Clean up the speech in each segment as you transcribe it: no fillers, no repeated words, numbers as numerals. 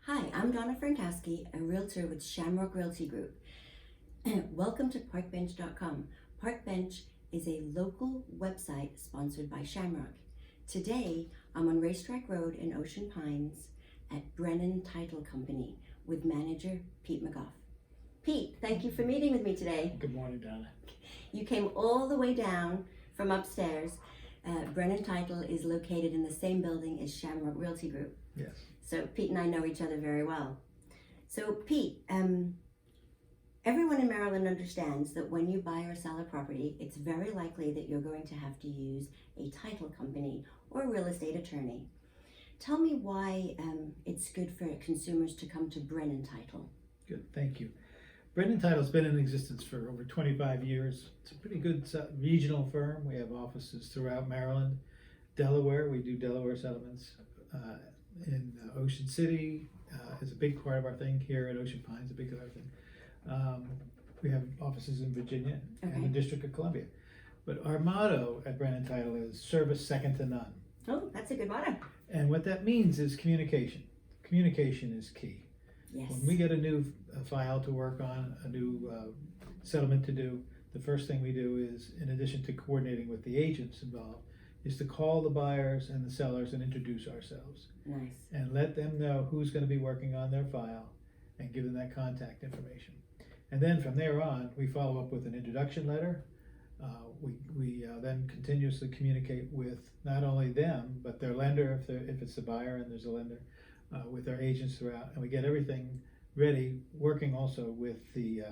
Hi, I'm Donna Frankowski, a realtor with Shamrock Realty Group. Welcome to parkbench.com. Parkbench is a local website sponsored by Shamrock. Today, I'm on Racetrack Road in Ocean Pines at Brennan Title Company with manager Pete McGough. Pete, thank you for meeting with me today. Good morning, Donna. You came all the way down from upstairs. Brennan Title is located in the same building as Shamrock Realty Group. Yes. So Pete and I know each other very well. So Pete, everyone in Maryland understands that when you buy or sell a property, it's very likely that you're going to have to use a title company or a real estate attorney. Tell me why it's good for consumers to come to Brennan Title. Good, thank you. Brennan Title's been in existence for over 25 years. It's a pretty good regional firm. We have offices throughout Maryland, Delaware. We do Delaware settlements. In Ocean City is a big part of our thing. Here at Ocean Pines, a big part of our thing. We have offices in Virginia and the District of Columbia. But our motto at Brennan Title is service second to none. Oh, that's a good motto. And what that means is communication. Communication is key. Yes. When we get a new file to work on, a new settlement to do, the first thing we do is, in addition to coordinating with the agents involved, is to call the buyers and the sellers and introduce ourselves. Nice. And let them know who's going to be working on their file and give them that contact information. And then from there on, we follow up with an introduction letter. We then continuously communicate with not only them, but their lender, if it's the buyer and there's a lender, with our agents throughout, and we get everything ready, working also with the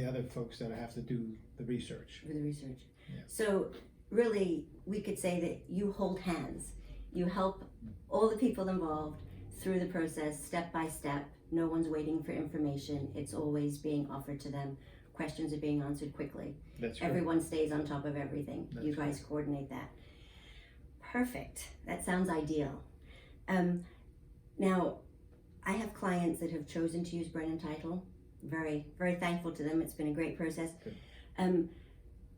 other folks that have to do the research. For the research. Yeah. So really, we could say that you hold hands. You help all the people involved through the process, step by step. No one's waiting for information. It's always being offered to them. Questions are being answered quickly. That's right. Everyone stays on top of everything. That's you guys coordinate that. Perfect. That sounds ideal. Now, I have clients that have chosen to use Brennan Title. Very, very thankful to them. It's been a great process.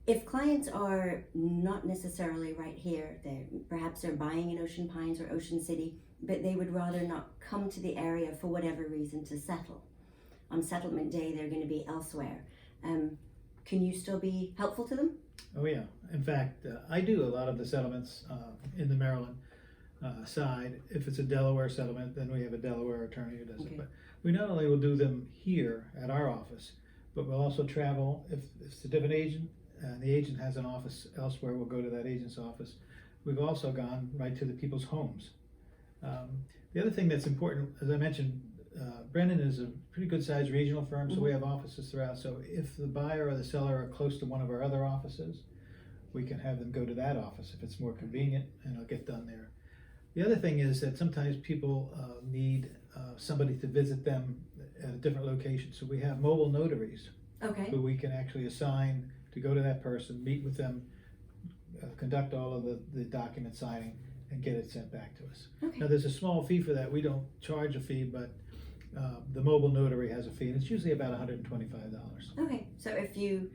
If clients are not necessarily right here, perhaps they're buying in Ocean Pines or Ocean City, but they would rather not come to the area for whatever reason to settle. On settlement day, they're going to be elsewhere. Can you still be helpful to them? Oh yeah. In fact, I do a lot of the settlements in the Maryland side. If it's a Delaware settlement, then we have a Delaware attorney who does it. But we not only will do them here at our office, but we'll also travel. If it's a different agent and the agent has an office elsewhere, we'll go to that agent's office. We've also gone right to the people's homes. The other thing that's important, as I mentioned, Brennan is a pretty good sized regional firm, so we have offices throughout. So if the buyer or the seller are close to one of our other offices, we can have them go to that office if it's more convenient, and it'll get done there. The other thing is that sometimes people need somebody to visit them at a different location. So we have mobile notaries who we can actually assign to go to that person, meet with them, conduct all of the document signing, and get it sent back to us. Now there's a small fee for that. We don't charge a fee, but the mobile notary has a fee, and it's usually about $125. Okay, so if you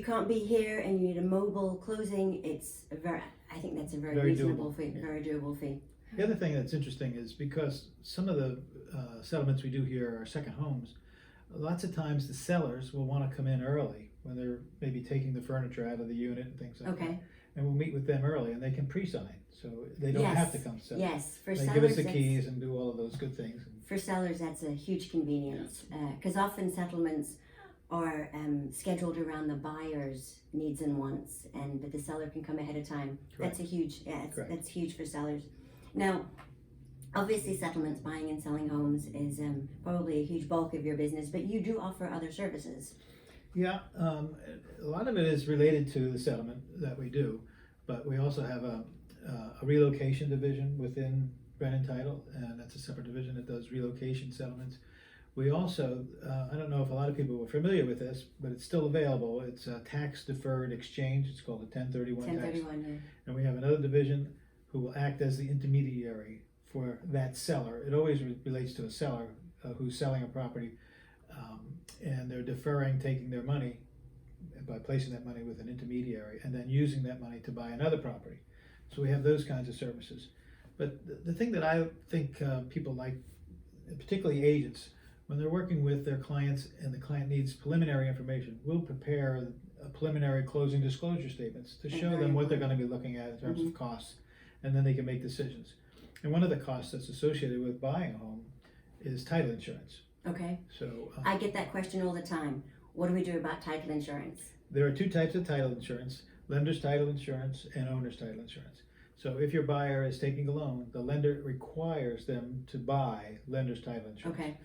can't be here and you need a mobile closing, I think that's a very reasonable doable fee, very doable fee. The other thing that's interesting is because some of the settlements we do here are second homes, lots of times the sellers will want to come in early when they're maybe taking the furniture out of the unit and things like that. And we'll meet with them early, and they can pre-sign, so they don't have to come settle. Yes, for they sellers, give us the keys and do all of those good things. For sellers, that's a huge convenience, because often settlements are scheduled around the buyer's needs and wants, but the seller can come ahead of time. Correct. That's a huge, that's huge for sellers. Now, obviously settlements, buying and selling homes is probably a huge bulk of your business, but you do offer other services. Yeah, a lot of it is related to the settlement that we do, but we also have a relocation division within Brennan Title, and that's a separate division that does relocation settlements. We also, I don't know if a lot of people were familiar with this, but it's still available. It's a tax deferred exchange. It's called a 1031 tax. 1031, yeah. And we have another division who will act as the intermediary for that seller. It always relates to a seller who's selling a property, and they're deferring taking their money by placing that money with an intermediary and then using that money to buy another property. So we have those kinds of services. But the thing that I think people like, particularly agents, when they're working with their clients and the client needs preliminary information, we'll prepare a preliminary closing disclosure statements to show them what they're going to be looking at in terms of costs, and then they can make decisions. And one of the costs that's associated with buying a home is title insurance. Okay. So I get that question all the time. What do we do about title insurance? there are two types of title insurance: lender's title insurance and owner's title insurance. So if your buyer is taking a loan, the lender requires them to buy lender's title insurance. Okay.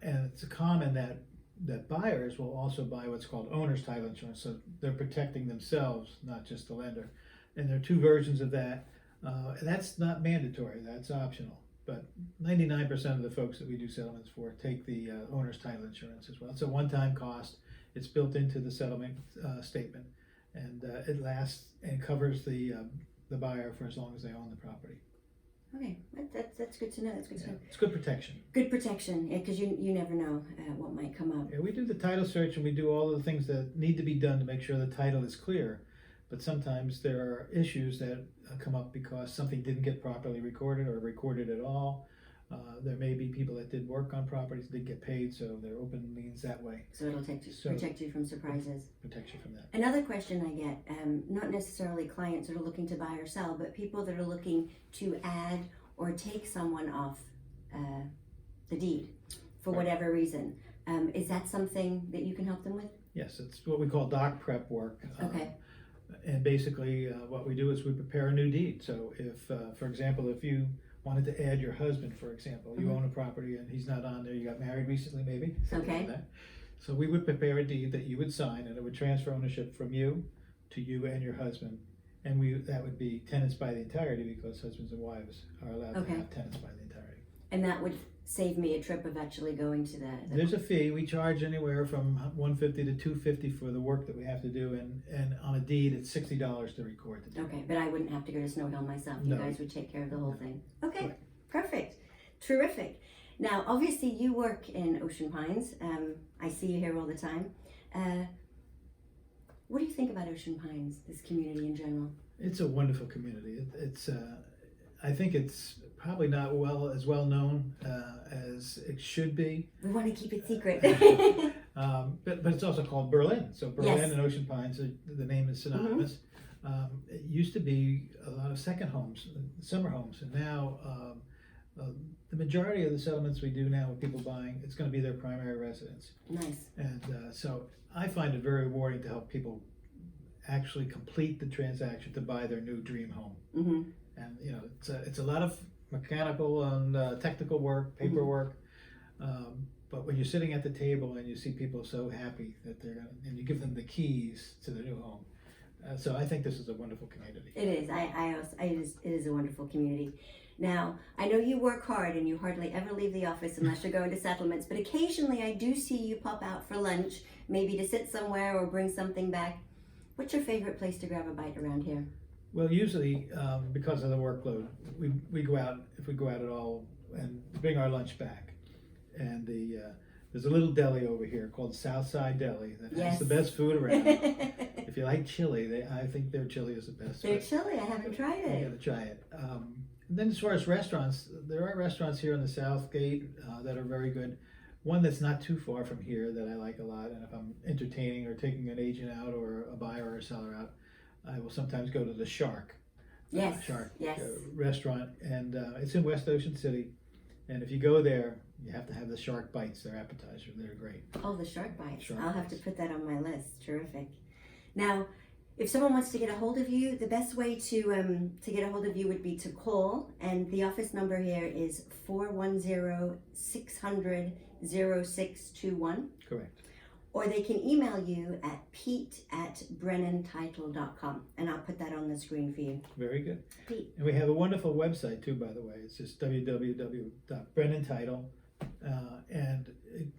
And it's common that buyers will also buy what's called owner's title insurance. So they're protecting themselves, not just the lender. And there are two versions of that. And that's not mandatory, that's optional. But 99% of the folks that we do settlements for take the owner's title insurance as well. It's a one-time cost. It's built into the settlement statement, and it lasts and covers the buyer for as long as they own the property. Okay, that's good to know. That's good to know. It's good protection. Good protection, because you never know what might come up. Yeah, we do the title search and we do all of the things that need to be done to make sure the title is clear. But sometimes there are issues that come up because something didn't get properly recorded or recorded at all. There may be people that did work on properties, didn't get paid, so they're open liens that way. So it'll protect you from surprises. Protect you from that. Another question I get, not necessarily clients that are looking to buy or sell, but people that are looking to add or take someone off the deed for whatever reason. Is that something that you can help them with? Yes, it's what we call doc prep work. Okay. And basically what we do is we prepare a new deed. So if, for example, if you wanted to add your husband, for example, you own a property and he's not on there, you got married recently maybe, Okay. like that. So we would prepare a deed that you would sign, and it would transfer ownership from you to you and your husband. And that would be tenants by the entirety, because husbands and wives are allowed to have tenants by the entirety. And that would save me a trip of actually going to the There's a fee. We charge anywhere from $150 to $250 for the work that we have to do, and on a deed it's $60 to record the deed. Okay, but I wouldn't have to go to Snow Hill myself. You guys would take care of the whole thing. Okay, Right. Perfect. Terrific. Now, obviously you work in Ocean Pines. I see you here all the time. What do you think about Ocean Pines, this community in general? It's a wonderful community. I think it's probably not as well known as it should be. We want to keep it secret. But it's also called Berlin. So Berlin Yes. and Ocean Pines, the name is synonymous. It used to be a lot of second homes, summer homes, and now the majority of the settlements we do now with people buying, it's going to be their primary residence. Nice. And so I find it very rewarding to help people actually complete the transaction to buy their new dream home. Mm-hmm. And it's a lot of mechanical and technical work, paperwork. But when you're sitting at the table and you see people so happy that and you give them the keys to their new home. So I think this is a wonderful community. It is. It is a wonderful community. Now, I know you work hard and you hardly ever leave the office unless you're going to settlements, but occasionally I do see you pop out for lunch, maybe to sit somewhere or bring something back. What's your favorite place to grab a bite around here? Well, usually because of the workload, we go out, if we go out at all, and bring our lunch back. And there's a little deli over here called Southside Deli that has the best food around. If you like chili, I think their chili is the best. Their chili, I haven't tried it. You gotta try it. And then as far as restaurants, there are restaurants here in the South Gate that are very good. One that's not too far from here that I like a lot, and if I'm entertaining or taking an agent out or a buyer or a seller out, I will sometimes go to the Shark. Yes. Shark Yes. Restaurant, and it's in West Ocean City. And if you go there, you have to have the shark bites, their appetizer. They're great. Oh, the shark bites. Shark I'll have to bites. put that on my list. Terrific. Now, if someone wants to get a hold of you, the best way to get a hold of you would be to call, and the office number here is 410-600-0621. Correct. Or they can email you at pete@brennantitle.com, and I'll put that on the screen for you. Very good. Pete. And we have a wonderful website too, by the way. It's just www.brennantitle, and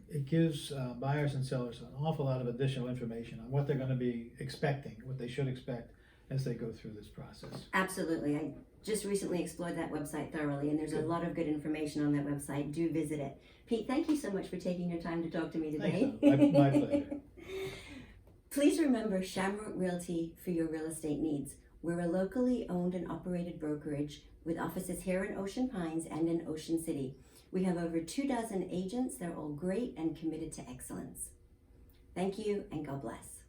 it gives buyers and sellers an awful lot of additional information on what they're going to be expecting, what they should expect as they go through this process. Absolutely. I just recently explored that website thoroughly, and there's a lot of good information on that website. Do visit it. Pete, thank you so much for taking your time to talk to me today. Thanks, my pleasure. Please remember Shamrock Realty for your real estate needs. We're a locally owned and operated brokerage with offices here in Ocean Pines and in Ocean City. We have over 24 agents. They're all great and committed to excellence. Thank you and God bless.